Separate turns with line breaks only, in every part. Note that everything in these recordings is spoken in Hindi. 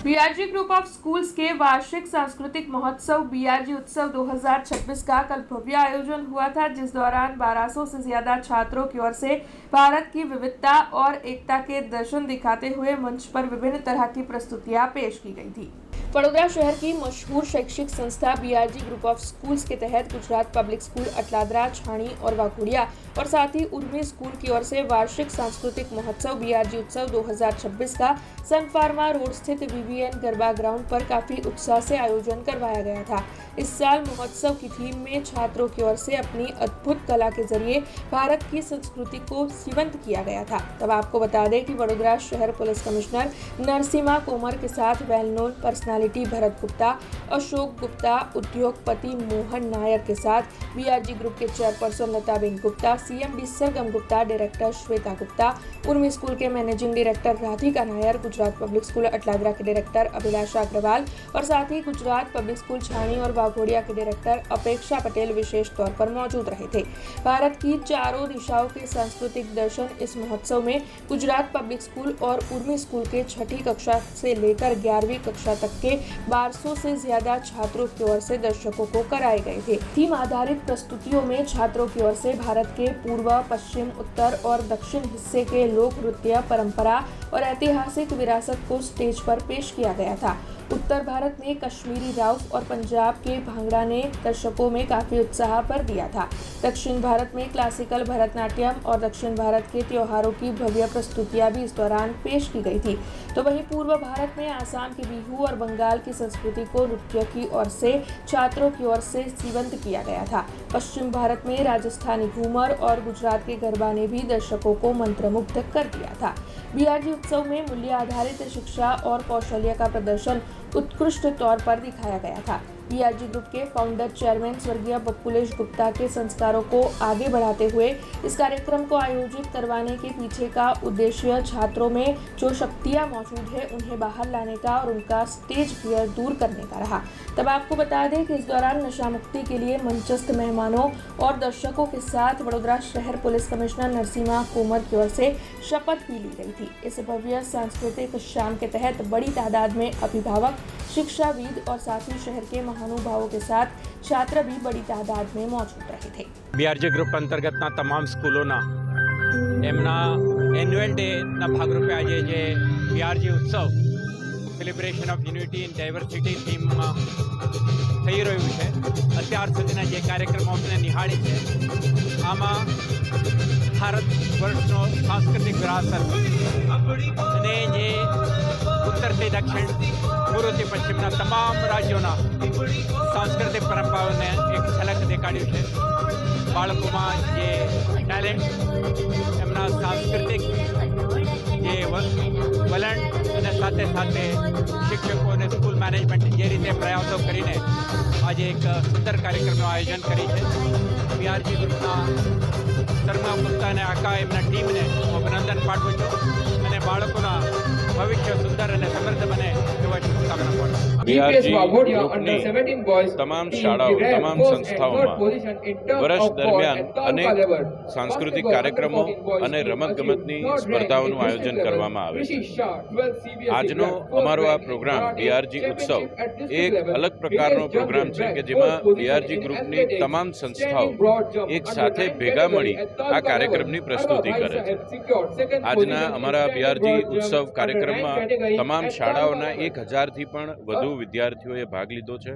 बीआरजी ग्रुप ऑफ स्कूल्स के वार्षिक सांस्कृतिक महोत्सव बीआरजी उत्सव 2026 का कल भव्य आयोजन हुआ था, जिस दौरान 1200 से ज्यादा छात्रों की ओर से भारत की विविधता और एकता के दर्शन दिखाते हुए मंच पर विभिन्न तरह की प्रस्तुतियां पेश की गई थी। वडोदरा शहर की मशहूर शैक्षिक संस्था बीआरजी ग्रुप ऑफ स्कूल्स के तहत गुजरात पब्लिक स्कूल अटलादरा, छाणी और वाघोड़िया और साथ ही उर्मी स्कूल की ओर से वार्षिक सांस्कृतिक महोत्सव बीआरजी उत्सव 2026 का सन फार्मा रोड स्थित वीवीएन गरबा ग्राउंड पर काफी उत्साह से आयोजन करवाया गया था। इस साल महोत्सव की थीम में छात्रों की ओर से अपनी अद्भुत कला के जरिए भारत की संस्कृति को जीवंत किया गया था। तब आपको बता दें कि वडोदरा शहर पुलिस कमिश्नर नरसिम्हा कोमर के साथ well known personality Bharat Gupta, Ashok Gupta, उद्योगपति मोहन नायर के साथ बीआरजी ग्रुप के चेयरपर्सन लताबेन गुप्ता, सीएमडी सरगम गुप्ता, डायरेक्टर श्वेता गुप्ता, उर्मी स्कूल के managing director Radhika Nair, Gujarat public school Atladra के डायरेक्टर अभिलाषा अग्रवाल और साथ ही गुजरात पब्लिक स्कूल छाणी और वाघोड़िया के डायरेक्टर अपेक्षा पटेल विशेष तौर पर मौजूद रहे थे। भारत की चारों दिशाओं के सांस्कृतिक दर्शन इस महोत्सव में गुजरात पब्लिक स्कूल और उर्मी स्कूल के 6ठी कक्षा से लेकर 11वीं कक्षा तक के 1200 से ज्यादा छात्रों की ओर से दर्शकों को कराए गए थे। थीम आधारित प्रस्तुतियों में छात्रों की ओर से भारत के पूर्व, पश्चिम, उत्तर और दक्षिण हिस्से के लोक नृत्य, परंपरा और ऐतिहासिक विरासत को स्टेज पर पेश किया गया था। उत्तर भारत में कश्मीरी राउफ और पंजाब के भांगड़ा ने दर्शकों में काफी उत्साह भर दिया था। दक्षिण भारत में क्लासिकल भरतनाट्यम और दक्षिण भारत के त्योहारों की भव्य प्रस्तुतियां भी इस दौरान पेश की गई थी। तो वहीं पूर्व भारत में आसाम की बिहू और बंगाल की संस्कृति को नृत्य की ओर से छात्रों की ओर से जीवंत किया गया था। पश्चिम भारत में राजस्थानी घूमर और गुजरात के गरबा ने भी दर्शकों को मंत्रमुग्ध कर दिया था। बीआरजी उत्सव में मूल्य आधारित शिक्षा और कौशल्य का प्रदर्शन उत्कृष्ट तौर पर दिखाया गया था। बीआरजी ग्रुप के फाउंडर चेयरमैन स्वर्गीय बप्पुलेश गुप्ता के संस्कारों को आगे बढ़ाते हुए इस कार्यक्रम को आयोजित करवाने के पीछे का उद्देश्य छात्रों में जो शक्तियां मौजूद है उन्हें बाहर लाने का और उनका स्टेज फियर दूर करने का रहा। तब आपको बता दें कि इस दौरान नशा मुक्ति के लिए मंचस्थ मेहमानों और दर्शकों के साथ वडोदरा शहर पुलिस कमिश्नर नरसिम्हा कोमर की ओर से शपथ भी ली गई थी। इस भव्य सांस्कृतिक शाम के तहत बड़ी तादाद में अभिभावक, शिक्षाविद और साथ ही शहर के महानुभावों के साथ छात्र भी बड़ी तादाद में मौजूद रहे थे।
बीआरजी ग्रुप अंतर्गत તમામ સ્કૂલોના એમના એન્યુઅલ ડેના ભાગરૂપે આજે જે બીઆરજી ઉત્સવ celebration of unity in diversity થીમમાં થઈ રહ્યું છે। અત્યાર સુધીના જે કાર્યક્રમો આપણે નિહાળી છે આમાં ભારત વર્ષનો સાંસ્કૃતિક વિરાસત અને જે ઉત્તરથી દક્ષિણ, પૂર્વથી પશ્ચિમના તમામ રાજ્યોના સાંસ્કૃતિક પરંપરાઓને એક ઝલક દેખાડ્યું છે। બાળકોમાં જે ટેલેન્ટ, એમના સાંસ્કૃતિક જે વલણ અને સાથે સાથે શિક્ષકો અને સ્કૂલ મેનેજમેન્ટ જે રીતે પ્રયાસો કરીને આજે એક સુંદર કાર્યક્રમનું આયોજન કરી છે। બીઆરજી ગ્રુપના શર્મા ગુપ્તા અને આખા એમના ટીમને હું અભિનંદન પાઠવું છું અને બાળકોના ભવિષ્ય સુંદર અને સમૃદ્ધ બને એવા શુભકામના પાઠવું।
બીઆરજી ગ્રુપની તમામ શાળાઓ, તમામ સંસ્થાઓમાં વર્ષ દરમિયાન અનેક સાંસ્કૃતિક કાર્યક્રમો અને રમતગમતની સ્પર્ધાઓનું આયોજન કરવામાં આવે છે। આજનો અમારો આ પ્રોગ્રામ બીઆરજી ઉત્સવ એક અલગ પ્રકારનો પ્રોગ્રામ છે કે જેમાં બીઆરજી ગ્રુપની તમામ સંસ્થાઓ એક સાથે ભેગા મળી આ કાર્યક્રમની પ્રસ્તુતિ કરે છે। આજના અમારા બીઆરજી ઉત્સવ કાર્યક્રમમાં તમામ શાળાઓના 1000થી પણ વધુ વિદ્યાર્થીઓએ ભાગ લીધો છે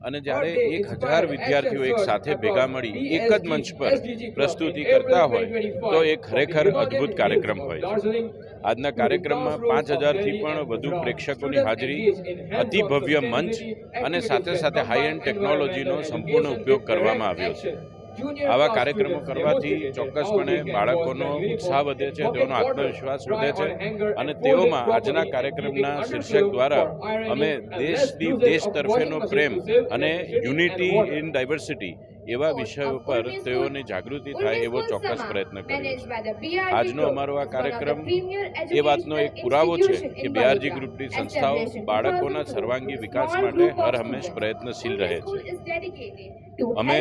અને જ્યારે 1000 વિદ્યાર્થીઓ એક સાથે ભેગા મળી એક જ મંચ પર પ્રસ્તુતિ કરતા હોય તો એ ખરેખર અદ્ભુત કાર્યક્રમ હોય છે। આજના કાર્યક્રમમાં 5000થી પણ વધુ પ્રેક્ષકોની હાજરી, અતિ ભવ્ય મંચ અને સાથે સાથે હાઈ એન્ડ ટેકનોલોજીનો સંપૂર્ણ ઉપયોગ કરવામાં આવ્યો છે। આવા કાર્યક્રમો કરવાથી ચોક્કસપણે બાળકોનો ઉત્સાહ વધે છે, તેઓનો આત્મવિશ્વાસ વધે છે અને તેઓમાં આજના કાર્યક્રમના શીર્ષક દ્વારા અમે દેશ તરફેનો પ્રેમ અને યુનિટી ઇન ડાયવર્સિટી એવા વિષયો પર તેઓની જાગૃતિ થાય એવો ચોક્કસ પ્રયત્ન કર્યો છે. આજનો અમારો આ કાર્યક્રમ એ વાતનો એક પુરાવો છે કે બીઆરજી ગ્રુપની સંસ્થાઓ બાળકોના સર્વાંગી વિકાસ માટે હર હંમેશ પ્રયત્નશીલ રહે છે. અમે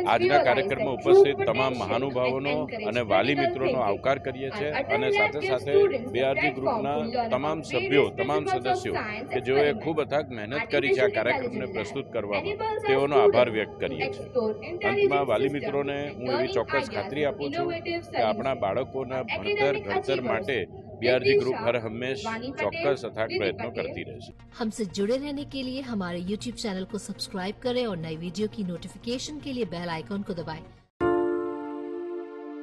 આજના કાર્યક્રમમાં ઉપસ્થિત તમામ મહાનુભાવોનો અને વાલી મિત્રોનો આવકાર કરીએ છીએ અને સાથે સાથે બીઆરજી ગ્રુપના તમામ સભ્યો, તમામ સદસ્યો કે જેઓએ ખૂબ અથાગ મહેનત કરી છે આ કાર્યક્રમને પ્રસ્તુત કરવામાં, તેઓનો આભાર વ્યક્ત કરીએ છીએ. અંતમાં વાલી મિત્રોને હું એવી ચોક્કસ ખાતરી આપું છું કે આપણા બાળકોના ભણતર ઘડતર માટે बीआरजी ग्रुप हर हमेश चौक्कस अथाक प्रयत्नों करती रहेगी.
हमसे जुड़े रहने के लिए हमारे YouTube चैनल को सब्सक्राइब करें और नई वीडियो की नोटिफिकेशन के लिए बेल आइकॉन को दबाएं.